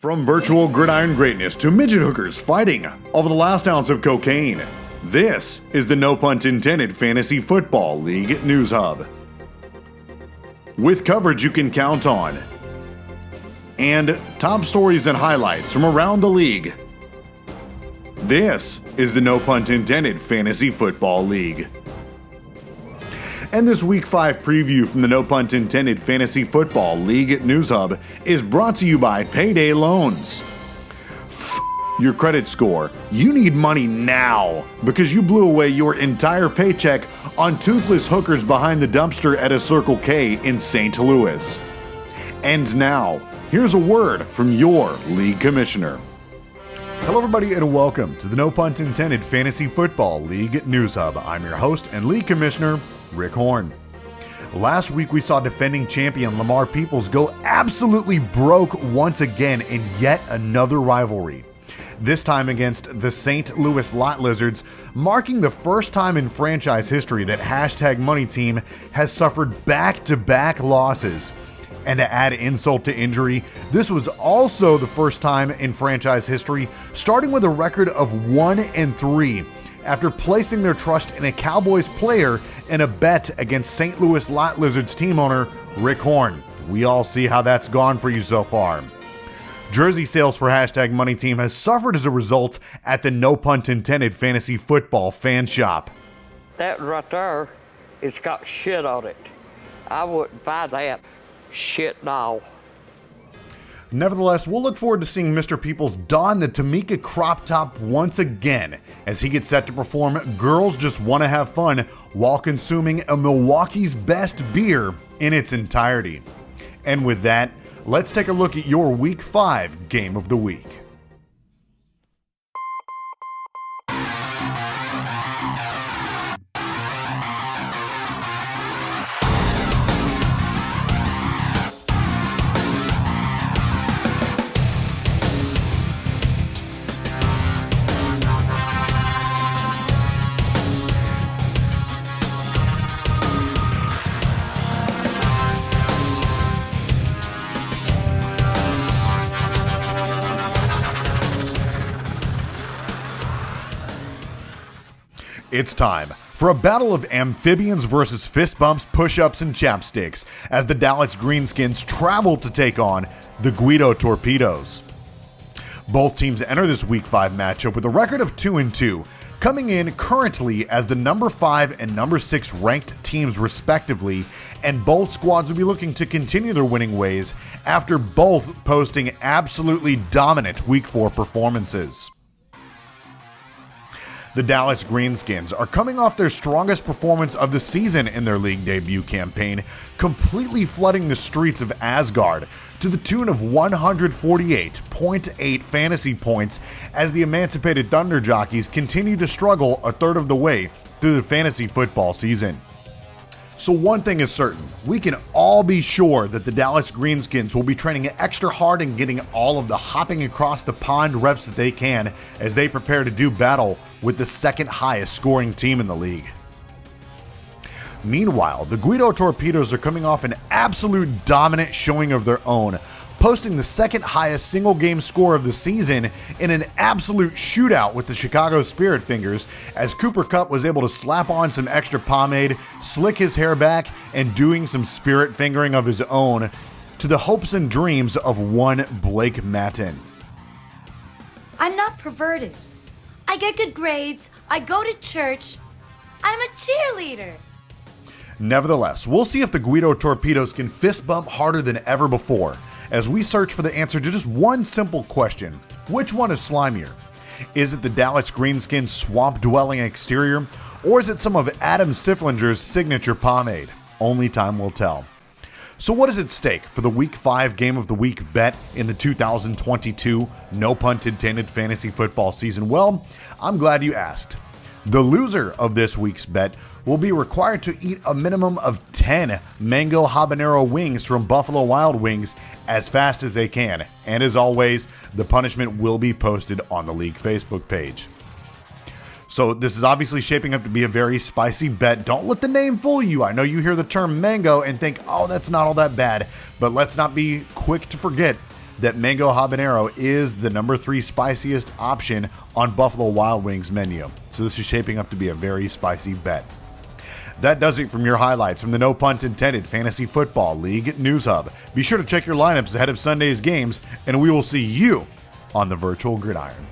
From virtual gridiron greatness to midget hookers fighting over the last ounce of cocaine, this is the No Punt Intended Fantasy Football League News Hub. With coverage you can count on, and top stories and highlights from around the league, this is the No Punt Intended Fantasy Football League. And this Week 5 preview from the No Punt Intended Fantasy Football League News Hub is brought to you by Payday Loans. Your credit score. You need money now because you blew away your entire paycheck on toothless hookers behind the dumpster at a Circle K in St. Louis. And now, here's a word from your league commissioner. Hello everybody and welcome to the No Punt Intended Fantasy Football League News Hub. I'm your host and league commissioner, Rick Horn. Last week we saw defending champion Lamar Peoples go absolutely broke once again in yet another rivalry. This time against the St. Louis Lot Lizards, marking the first time in franchise history that Money Team has suffered back-to-back losses. And to add insult to injury, this was also the first time in franchise history starting with a record of 1-3 after placing their trust in a Cowboys player in a bet against St. Louis Lot Lizards team owner Rick Horn. We all see how that's gone for you so far. Jersey sales for Money Team has suffered as a result at the No Punt Intended Fantasy Football fan shop. That right there, it's got shit on it. I wouldn't buy that shit now. Nevertheless, we'll look forward to seeing Mr. Peoples don the Tamika crop top once again as he gets set to perform Girls Just Wanna Have Fun while consuming a Milwaukee's best beer in its entirety. And with that, let's take a look at your Week 5 Game of the Week. It's time for a battle of amphibians versus fist bumps, push-ups, and chapsticks as the Dallas Greenskins travel to take on the Guido Torpedoes. Both teams enter this Week 5 matchup with a record of 2-2, coming in currently as the number 5 and number 6 ranked teams respectively, and both squads will be looking to continue their winning ways after both posting absolutely dominant Week 4 performances. The Dallas Greenskins are coming off their strongest performance of the season in their league debut campaign, completely flooding the streets of Asgard to the tune of 148.8 fantasy points as the Emancipated Thunder Jockeys continue to struggle a third of the way through the fantasy football season. So one thing is certain, we can all be sure that the Dallas Greenskins will be training extra hard and getting all of the hopping across the pond reps that they can as they prepare to do battle with the second highest scoring team in the league. Meanwhile, the Guido Torpedoes are coming off an absolute dominant showing of their own, posting the second highest single game score of the season in an absolute shootout with the Chicago Spirit Fingers as Cooper Kupp was able to slap on some extra pomade, slick his hair back, and doing some spirit fingering of his own to the hopes and dreams of one Blake Matton. I'm not perverted. I get good grades, I go to church, I'm a cheerleader. Nevertheless, we'll see if the Guido Torpedoes can fist bump harder than ever before as we search for the answer to just one simple question. Which one is slimier? Is it the Dallas Greenskins swamp-dwelling exterior, or is it some of Adam Siflinger's signature pomade? Only time will tell. So what is at stake for the Week 5 Game of the Week bet in the 2022 No Punt Intended Fantasy Football season? Well, I'm glad you asked. The loser of this week's bet will be required to eat a minimum of 10 mango habanero wings from Buffalo Wild Wings as fast as they can. And as always, the punishment will be posted on the league Facebook page. So this is obviously shaping up to be a very spicy bet. Don't let the name fool you. I know you hear the term mango and think, oh, that's not all that bad. But let's not be quick to forget that mango habanero is the number 3 spiciest option on Buffalo Wild Wings menu. So this is shaping up to be a very spicy bet. That does it from your highlights from the No Punt Intended Fantasy Football League News Hub. Be sure to check your lineups ahead of Sunday's games, and we will see you on the virtual gridiron.